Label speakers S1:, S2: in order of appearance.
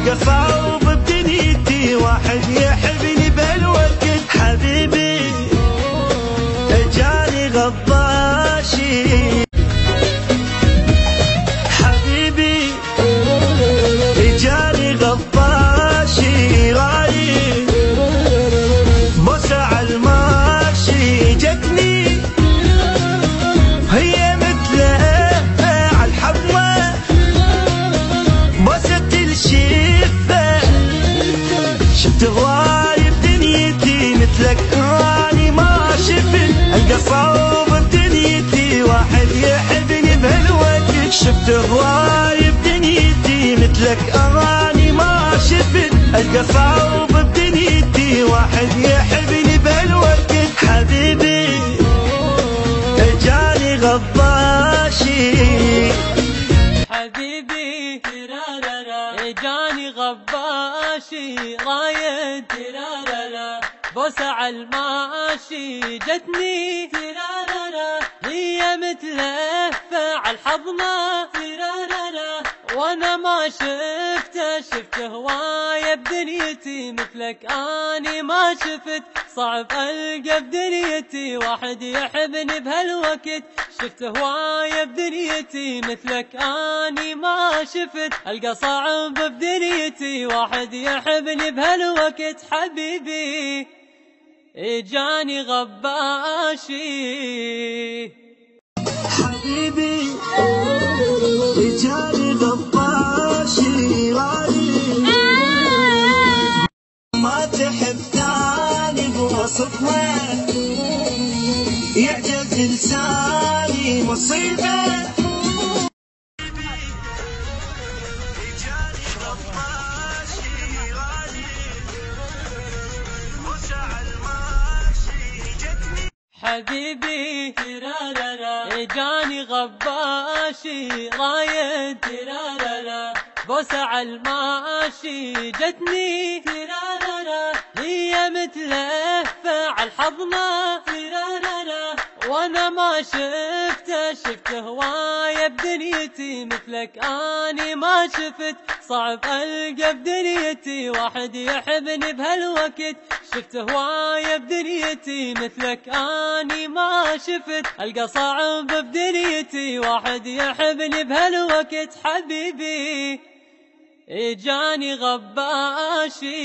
S1: القى صعب بدنيتي واحد يحبني بهالوقت. حبيبي جاني غضاشي، حبيبي جاني غضاشي، رايد بوسة عالماشي جتني هي مثله عالحضنة بوسة الشفة. شفت هواي بدنيتي مثلك اني ما شفت، القى صعب بدنيتي واحد يحبني بهالوقت. شفت هواي بدنيتي مثلك اني ما شفت، القى صعب بدنيتي واحد يحبني بهالوقت. حبيبي جاني غضاشي،
S2: حبيبي جاني غباشي، رايد بوسة عالماشي جتني هي مثله عالحضنة وانا ما شفته هواية بدنيتي مثلك اني ما شفت. صعب القى بدنيتي واحد يحبني بهالوقت. شفت هواية بدنيتي مثلك اني ما شفت، القى صعب بدنيتي واحد يحبني بهالوقت. حبيبي جاني غباشي،
S1: حبيبي جاني غباشي، رايد ما تحب ثاني بوصفها يعجز لساني مصيبة.
S2: حبيبي جاني غباشي، رايد بوسة عالماشي جتني هي مثله عالحضنة وانا ما شفته هواية بدنيتي مثلك اني ما شفت. صعب القى بدنيتي واحد يحبني بهالوقت. شفت هواية بدنيتي مثلك اني ما شفت، القى صعب بدنيتي واحد يحبني بهالوقت. حبيبي جاني غباشي.